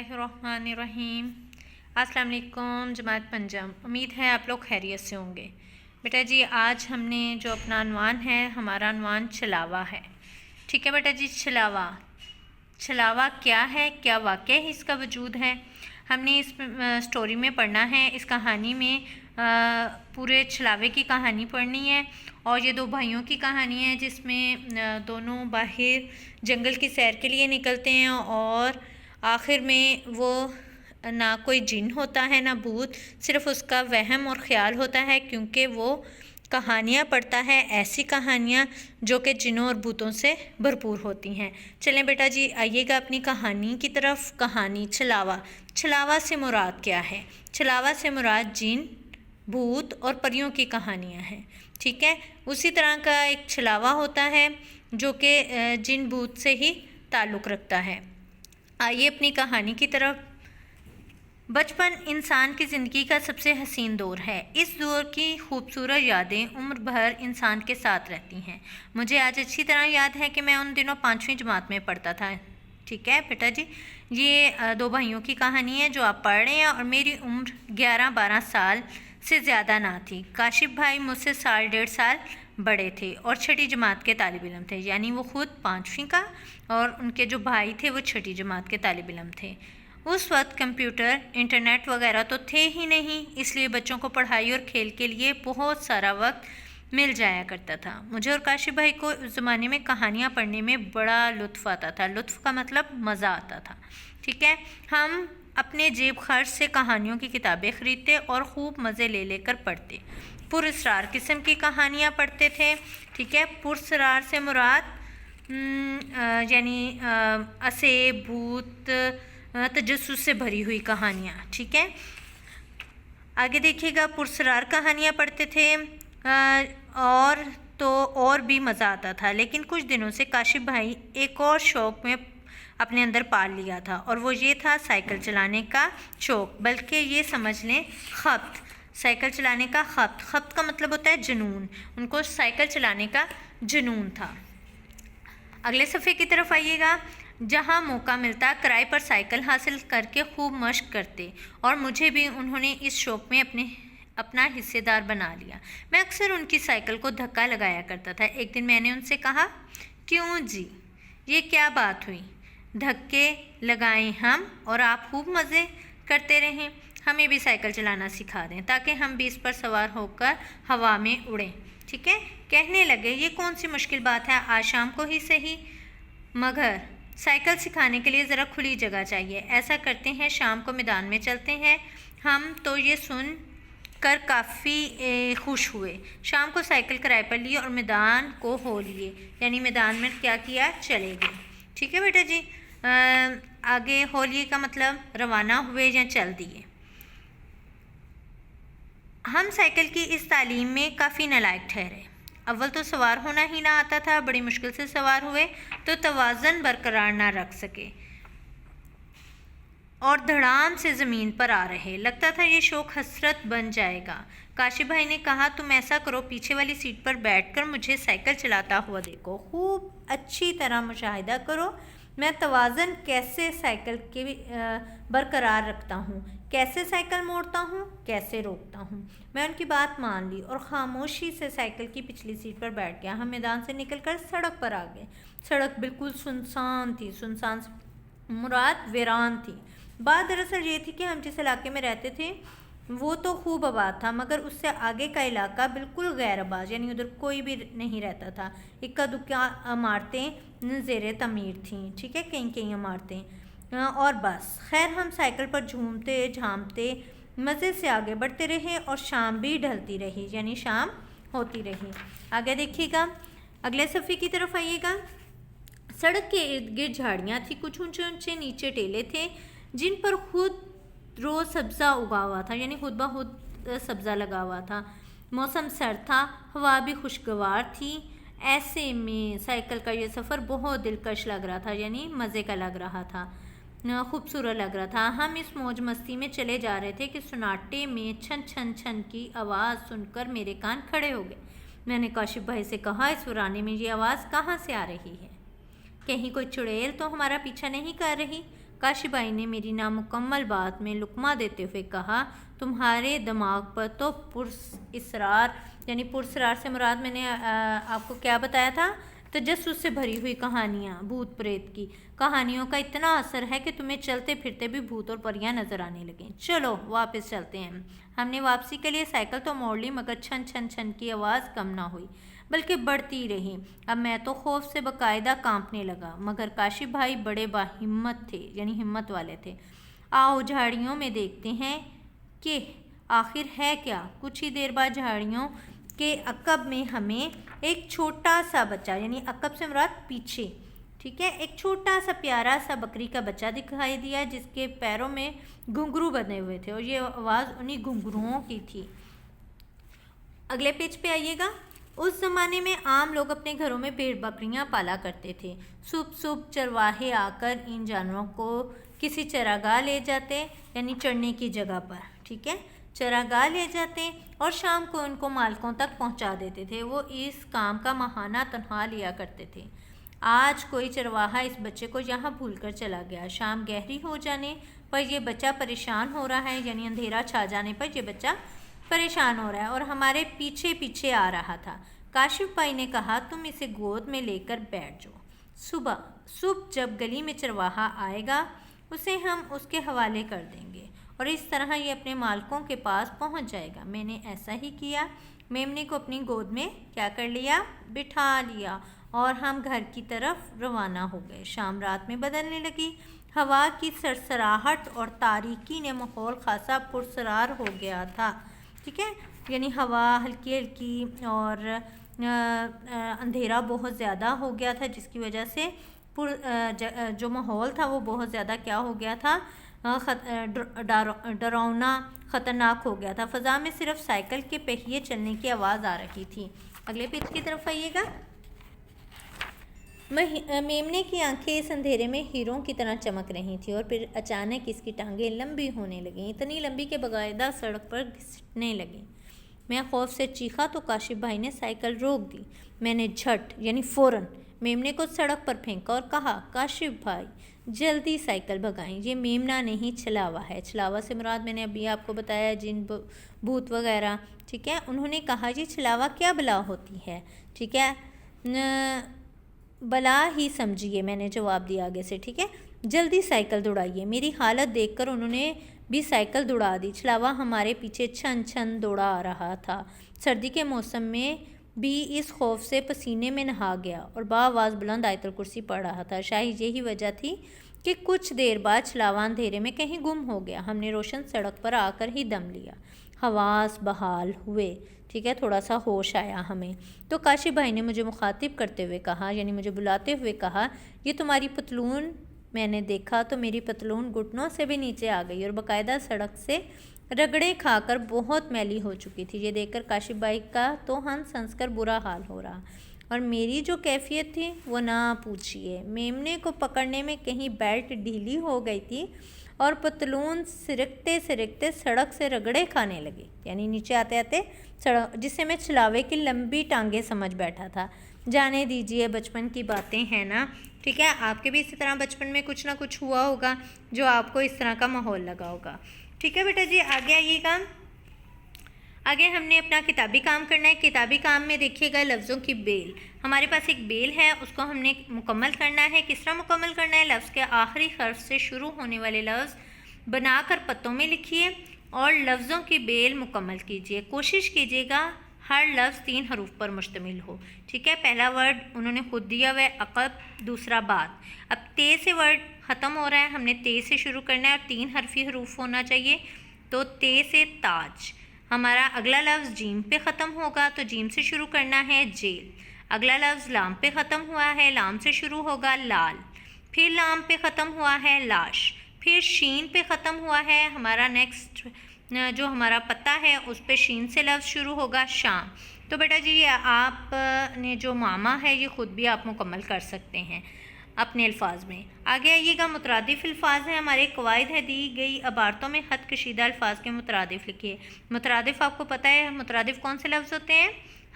बिस्मिल्लाहिर्रहमानिर्रहीम। अस्सलाम वालेकुम जमात पंजाब, उम्मीद है आप लोग खैरियत से होंगे। बेटा जी, आज हमने जो अपना अनवान है, हमारा अनवान छलावा है। ठीक है बेटा जी, छलावा क्या है, क्या वाक़ई इसका वजूद है, हमने इस स्टोरी में पढ़ना है। इस कहानी में पूरे छलावे की कहानी पढ़नी है और ये दो भाइयों की कहानी है जिसमें दोनों बाहर जंगल की सैर के लिए निकलते हैं और आखिर में वो ना कोई जिन होता है ना भूत, सिर्फ उसका वहम और ख़्याल होता है, क्योंकि वो कहानियाँ पढ़ता है, ऐसी कहानियाँ जो कि जिनों और भूतों से भरपूर होती हैं। चलें बेटा जी, आइएगा अपनी कहानी की तरफ। कहानी छलावा से मुराद क्या है? छलावा से मुराद जिन, भूत और परियों की कहानियाँ हैं। ठीक है, उसी तरह का एक छलावा होता है जो कि जिन भूत से ही ताल्लुक़ रखता है। आइए अपनी कहानी की तरफ। बचपन इंसान की ज़िंदगी का सबसे हसीन दौर है। इस दौर की खूबसूरत यादें उम्र भर इंसान के साथ रहती हैं। मुझे आज अच्छी तरह याद है कि मैं उन दिनों 5वीं जमात में पढ़ता था। ठीक है बेटा जी, ये दो भाइयों की कहानी है जो आप पढ़ रहे हैं और मेरी उम्र 11-12 साल से ज़्यादा ना थी। काशिफ भाई मुझसे 1.5 साल बड़े थे और 6ठी जमात के तालिब इल्म थे, यानी वो ख़ुद 5वीं का और उनके जो भाई थे वो 6ठी जमात के तालिब इल्म थे। उस वक्त कंप्यूटर, इंटरनेट वगैरह तो थे ही नहीं, इसलिए बच्चों को पढ़ाई और खेल के लिए बहुत सारा वक्त मिल जाया करता था। मुझे और काशिफ भाई को उस ज़माने में कहानियाँ पढ़ने में बड़ा लुत्फ़ आता था। लुत्फ़ का मतलब मज़ा आता था। ठीक है, हम अपने जेब खर्च से कहानियों की किताबें ख़रीदते और खूब मज़े ले लेकर पढ़ते। पुरअसरार किस्म की कहानियाँ पढ़ते थे। ठीक है, पुरअसरार से मुराद यानी असे, भूत, तजस्सुस से भरी हुई कहानियाँ। ठीक है, आगे देखिएगा। पुरअसरार कहानियाँ पढ़ते थे और भी मज़ा आता था। लेकिन कुछ दिनों से काशिफ भाई एक और शौक़ में अपने अंदर पाल लिया था और वो ये था साइकिल चलाने का शौक़, बल्कि ये समझ लें ख़ब्त। साइकिल चलाने का ख़ब्त का मतलब होता है जुनून। उनको साइकिल चलाने का जुनून था। अगले सफ़े की तरफ आइएगा। जहाँ मौका मिलता किराए पर साइकिल हासिल करके खूब मश्क करते और मुझे भी उन्होंने इस शौक़ में अपना हिस्सेदार बना लिया। मैं अक्सर उनकी साइकिल को धक्का लगाया करता था। एक दिन मैंने उनसे कहा, क्यों जी, ये क्या बात हुई? धक्के लगाएं हम और आप खूब मज़े करते रहें। हमें भी साइकिल चलाना सिखा दें ताकि हम भी इस पर सवार होकर हवा में उड़ें। ठीक है, कहने लगे, ये कौन सी मुश्किल बात है, आज शाम को ही सही, मगर साइकिल सिखाने के लिए ज़रा खुली जगह चाहिए। ऐसा करते हैं, शाम को मैदान में चलते हैं। हम तो ये सुन कर काफ़ी खुश हुए। शाम को साइकिल किराए पर ली और मैदान को हो लिए, यानी मैदान में क्या किया, चले गए। ठीक है बेटा जी, आगे हो लिए का मतलब रवाना हुए या चल दिए। हम साइकिल की इस तालीम में काफ़ी नालायक ठहरे। अव्वल तो सवार होना ही ना आता था, बड़ी मुश्किल से सवार हुए तो तवाज़न बरकरार ना रख सके और धड़ाम से ज़मीन पर आ रहे। लगता था ये शौक़ हसरत बन जाएगा। काशिफ भाई ने कहा, तुम ऐसा करो, पीछे वाली सीट पर बैठकर मुझे साइकिल चलाता हुआ देखो, खूब अच्छी तरह मुशाहिदा करो मैं तवाज़न कैसे साइकिल के बरकरार रखता हूँ, कैसे साइकिल मोड़ता हूँ, कैसे रोकता हूँ। मैं उनकी बात मान ली और ख़ामोशी से साइकिल की पिछली सीट पर बैठ गया। हम मैदान से निकलकर सड़क पर आ गए। सड़क बिल्कुल सुनसान थी। सुनसान से मुराद वीरान थी। बात दरअसल ये थी कि हम जिस इलाके में रहते थे वो तो खूब आबाद था, मगर उससे आगे का इलाका बिल्कुल गैर आबाद, यानी उधर कोई भी नहीं रहता था। इक्का दुक्का इमारतें ज़ेरे तमीर थीं। ठीक है, कई इमारतें और बस। खैर, हम साइकिल पर झूमते झामते मज़े से आगे बढ़ते रहे और शाम भी ढलती रही, यानी शाम होती रही। आगे देखिएगा, अगले सफ़े की तरफ आइएगा। सड़क के इर्द गिर्द झाड़ियाँ थी, कुछ ऊंचे ऊंचे नीचे टेले थे जिन पर खुद रोज़ सब्ज़ा उगा हुआ था, यानी खुद ब खुद सब्ज़ा लगा हुआ था। मौसम सर्द था, हवा भी खुशगवार थी। ऐसे में साइकिल का ये सफ़र बहुत दिलकश लग रहा था, यानी मज़े का लग रहा था, खूबसूरत लग रहा था। हम इस मौज मस्ती में चले जा रहे थे कि सन्नाटे में छन छन छन की आवाज़ सुनकर मेरे कान खड़े हो गए। मैंने काशिफ भाई से कहा, इस वीराने में ये आवाज़ कहाँ से आ रही है? कहीं कोई चुड़ैल तो हमारा पीछा नहीं कर रही? काशिफ भाई ने मेरी नामुकम्मल बात में लुकमा देते हुए कहा, तुम्हारे दिमाग पर तो पुरस्रार, यानी पुरस्रार से मुराद मैंने आपको क्या बताया था, तजस्सुस से भरी हुई कहानियाँ, भूत प्रेत की कहानियों का इतना असर है कि तुम्हें चलते फिरते भी भूत और परियां नजर आने लगें। चलो वापस चलते हैं। हमने वापसी के लिए साइकिल तो मोड़ ली, मगर छन छन छन की आवाज़ कम ना हुई बल्कि बढ़ती रही। अब मैं तो खौफ से बाकायदा कांपने लगा, मगर काशिफ भाई बड़े बाहिम्मत थे, यानी हिम्मत वाले थे। आओ झाड़ियों में देखते हैं कि आखिर है क्या। कुछ ही देर बाद झाड़ियों के अकब में हमें एक छोटा सा बच्चा, यानी अकब से मुराद पीछे, ठीक है, एक छोटा सा प्यारा सा बकरी का बच्चा दिखाई दिया जिसके पैरों में घुंघरू बंधे हुए थे और ये आवाज़ उन्हीं घुंघरुओं की थी। अगले पेज पे आइएगा। उस ज़माने में आम लोग अपने घरों में भेड़ बकरियां पाला करते थे। सुबह सुबह चरवाहे आकर इन जानवरों को किसी चरागाह ले जाते, यानी चरने की जगह पर, ठीक है, चरागाह ले जाते और शाम को उनको मालिकों तक पहुंचा देते थे। वो इस काम का महाना तनख्वाह लिया करते थे। आज कोई चरवाहा इस बच्चे को यहाँ भूलकर चला गया। शाम गहरी हो जाने पर यह बच्चा परेशान हो रहा है, यानी अंधेरा छा जाने पर यह बच्चा परेशान हो रहा है और हमारे पीछे पीछे आ रहा था। काशिफ भाई ने कहा, तुम इसे गोद में लेकर बैठ जाओ। सुबह जब गली में चरवाहा आएगा उसे हम उसके हवाले कर देंगे और इस तरह ये अपने मालिकों के पास पहुंच जाएगा। मैंने ऐसा ही किया। मेमने को अपनी गोद में क्या कर लिया, बिठा लिया और हम घर की तरफ रवाना हो गए। शाम रात में बदलने लगी। हवा की सरसराहट और तारीकी ने माहौल खासा पुरसरार हो गया था, ठीक है, यानी हवा हल्की हल्की और अंधेरा बहुत ज़्यादा हो गया था, जिसकी वजह से जो माहौल था वो बहुत ज़्यादा क्या हो गया था, डरावना ख़तरनाक हो गया था। फ़ज़ा में सिर्फ साइकिल के पहिए चलने की आवाज़ आ रही थी। अगले पेज की तरफ आइएगा। मेमने की आंखें इस अंधेरे में हीरों की तरह चमक रही थी और फिर अचानक इसकी टांगें लंबी होने लगीं, इतनी लंबी कि बाकायदा सड़क पर घिसटने लगीं। मैं खौफ से चीखा तो काशिफ भाई ने साइकिल रोक दी। मैंने झट यानी फ़ौरन मेमने को सड़क पर फेंका और कहा, काशिफ भाई जल्दी साइकिल भगाएं, ये मेमना नहीं छलावा है। छलावा से मुराद मैंने अभी आपको बताया जिन भूत वगैरह, ठीक है। उन्होंने कहा, ये छलावा क्या बला होती है, ठीक है, बला ही समझिए, मैंने जवाब दिया आगे से, ठीक है। जल्दी साइकिल दौड़ाइए। मेरी हालत देखकर उन्होंने भी साइकिल दौड़ा दी। छलावा हमारे पीछे छन छन दौड़ा आ रहा था। सर्दी के मौसम में भी इस खौफ से पसीने में नहा गया और बाआवाज़ बुलंद आयतुल कुर्सी पढ़ रहा था। शायद यही वजह थी कि कुछ देर बाद छलावा अंधेरे में कहीं गुम हो गया। हमने रोशन सड़क पर आकर ही दम लिया, हवास बहाल हुए, ठीक है, थोड़ा सा होश आया हमें। तो काशिफ भाई ने मुझे मुखातिब करते हुए कहा, यानी मुझे बुलाते हुए कहा, ये तुम्हारी पतलून। मैंने देखा तो मेरी पतलून घुटनों से भी नीचे आ गई और बाकायदा सड़क से रगड़े खाकर बहुत मैली हो चुकी थी। ये देखकर काशिफ भाई का तो हंस हंस कर बुरा हाल हो रहा और मेरी जो कैफियत थी वो ना पूछिए। मेमने को पकड़ने में कहीं बेल्ट ढीली हो गई थी और पतलून सिरकते सिरकते सड़क से रगड़े खाने लगी, यानी नीचे आते आते सड़क, जिसे मैं छलावे की लंबी टांगें समझ बैठा था। जाने दीजिए, बचपन की बातें हैं ना, ठीक है। आपके भी इसी तरह बचपन में कुछ ना कुछ हुआ होगा जो आपको इस तरह का माहौल लगा होगा, ठीक है बेटा जी। आगे आइएगा। आगे हमने अपना किताबी काम करना है। किताबी काम में देखिएगा लफ्ज़ों की बेल। हमारे पास एक बेल है, उसको हमने मुकम्मल करना है। किस तरह मुकम्मल करना है, लफ्ज़ के आखिरी हर्फ से शुरू होने वाले लफ्ज़ बनाकर पत्तों में लिखिए और लफ्ज़ों की बेल मुकम्मल कीजिए। कोशिश कीजिएगा हर लफ्ज़ 3 हरूफ पर मुश्तमिल हो, ठीक है। पहला वर्ड उन्होंने खुद दिया हुआ है अक़ब, दूसरा बाद। अब ते से वर्ड ख़त्म हो रहा है, हमने ते से शुरू करना है और 3 हरफी हरूफ होना चाहिए, तो ते से ताज। हमारा अगला लफ्ज़ जीम पे ख़त्म होगा तो जीम से शुरू करना है जेल। अगला लफ्ज़ लाम पे ख़त्म हुआ है, लाम से शुरू होगा लाल। फिर लाम पे ख़त्म हुआ है लाश। फिर शीन पे ख़त्म हुआ है, हमारा नेक्स्ट जो हमारा पता है उस पे शीन से लफ्ज़ शुरू होगा शाम। तो बेटा जी आप ने जो मामा है ये ख़ुद भी आप मुकम्मल कर सकते हैं। اپنے الفاظ میں۔ آگے آئیے گا، مترادف الفاظ ہیں ہمارے قواعد ہے، دی گئی عبارتوں میں خط کشیدہ الفاظ کے مترادف لکھیے۔ مترادف آپ کو پتہ ہے مترادف کون سے لفظ ہوتے ہیں؟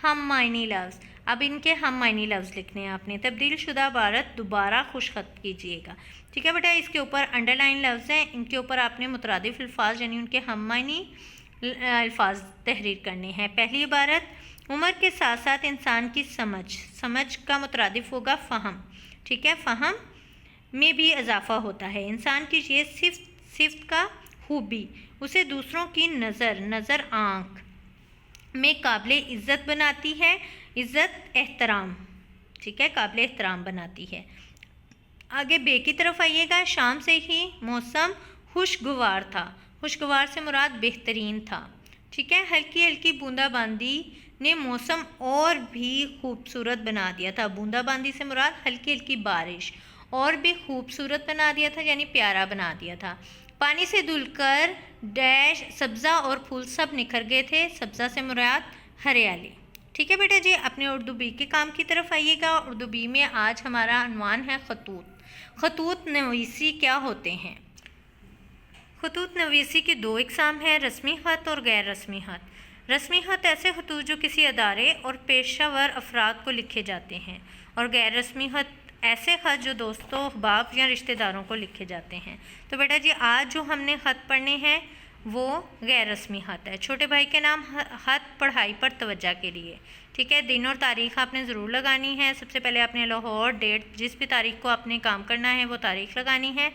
ہم معنی لفظ۔ اب ان کے ہم معنی لفظ لکھنے ہیں آپ نے۔ تبدیل شدہ عبارت دوبارہ خوش خط کیجیے گا، ٹھیک ہے بیٹا۔ اس کے اوپر انڈر لائن لفظ ہیں، ان کے اوپر آپ نے مترادف الفاظ یعنی ان کے ہم معنی الفاظ تحریر کرنے ہیں۔ پہلی عبارت، عمر کے ساتھ ساتھ انسان کی سمجھ کا مترادف ہوگا فہم، ٹھیک ہے۔ فہم میں بھی اضافہ ہوتا ہے۔ انسان کی یہ صفت کا خوبی اسے دوسروں کی نظر آنکھ میں قابل عزت بناتی ہے، عزت احترام، ٹھیک ہے، قابل احترام بناتی ہے۔ آگے بے کی طرف آئیے گا، شام سے ہی موسم خوشگوار تھا۔ خوشگوار سے مراد بہترین تھا، ٹھیک ہے۔ ہلکی ہلکی بوندا باندی نے موسم اور بھی خوبصورت بنا دیا تھا۔ بوندا باندی سے مراد ہلکی ہلکی بارش، اور بھی خوبصورت بنا دیا تھا یعنی پیارا بنا دیا تھا۔ پانی سے دھل کر ڈیش سبزہ اور پھول سب نکھر گئے تھے۔ سبزہ سے مراد ہریالی، ٹھیک ہے بیٹا جی۔ اپنے اردو بی کے کام کی طرف آئیے گا۔ اردو بی میں آج ہمارا عنوان ہے خطوط۔ خطوط نویسی کیا ہوتے ہیں؟ خطوط نویسی کی دو اقسام ہیں، رسمی خط اور غیر رسمی خط۔ رسمی خط ایسے خطوط جو کسی ادارے اور پیشہ ور افراد کو لکھے جاتے ہیں، اور غیر رسمی خط ایسے خط جو دوستوں، احباب یا رشتہ داروں کو لکھے جاتے ہیں۔ تو بیٹا جی آج جو ہم نے خط پڑھنے ہیں وہ غیر رسمی خط ہے۔ چھوٹے بھائی کے نام خط پڑھائی پر توجہ کے لیے، ٹھیک ہے۔ دن اور تاریخ آپ نے ضرور لگانی ہے۔ سب سے پہلے آپ نے لاہور ڈیٹ، جس بھی تاریخ کو آپ نے کام کرنا ہے وہ تاریخ لگانی ہے۔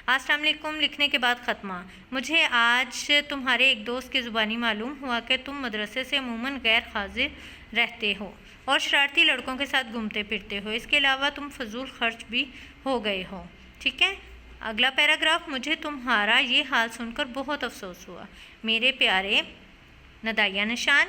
السلام علیکم لکھنے کے بعد ختمہ۔ مجھے آج تمہارے ایک دوست کی زبانی معلوم ہوا کہ تم مدرسے سے عموماً غیر حاضر رہتے ہو اور شرارتی لڑکوں کے ساتھ گھومتے پھرتے ہو، اس کے علاوہ تم فضول خرچ بھی ہو گئے ہو، ٹھیک ہے۔ اگلا پیراگراف، مجھے تمہارا یہ حال سن کر بہت افسوس ہوا میرے پیارے ندائیہ نشان،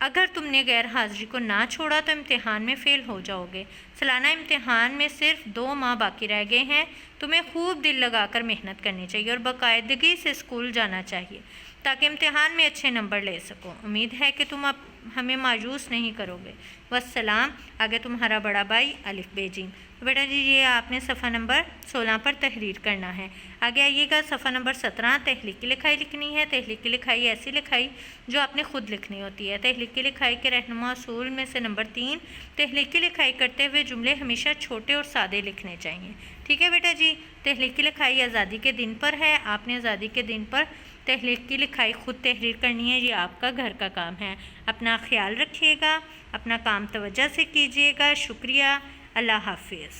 اگر تم نے غیر حاضری کو نہ چھوڑا تو امتحان میں فیل ہو جاؤ گے۔ سالانہ امتحان میں صرف 2 ماہ باقی رہ گئے ہیں، تمہیں خوب دل لگا کر محنت کرنی چاہیے اور باقاعدگی سے اسکول جانا چاہیے تاکہ امتحان میں اچھے نمبر لے سکو۔ امید ہے کہ تم اب ہمیں مایوس نہیں کرو گے۔ والسلام۔ آگے تمہارا بڑا بھائی الف بے جیم۔ تو بیٹا جی یہ آپ نے صفحہ نمبر 16 پر تحریر کرنا ہے۔ آگے آئیے گا صفحہ نمبر 17، تحلیقی لکھائی لکھنی ہے۔ تحلیقی لکھائی ایسی لکھائی جو آپ نے خود لکھنی ہوتی ہے۔ تحلیقی لکھائی کے رہنما اصول میں سے نمبر 3، تحلیقی لکھائی کرتے ہوئے جملے ہمیشہ چھوٹے اور سادے لکھنے چاہیے، ٹھیک ہے بیٹا جی۔ تحلیقی لکھائی آزادی کے دن پر ہے، آپ نے آزادی کے دن پر تحلیقی لکھائی خود تحریر کرنی ہے، یہ آپ کا گھر کا کام ہے۔ اپنا خیال رکھیے گا، اپنا کام توجہ سے کیجیے گا۔ شکریہ، اللہ حافظ۔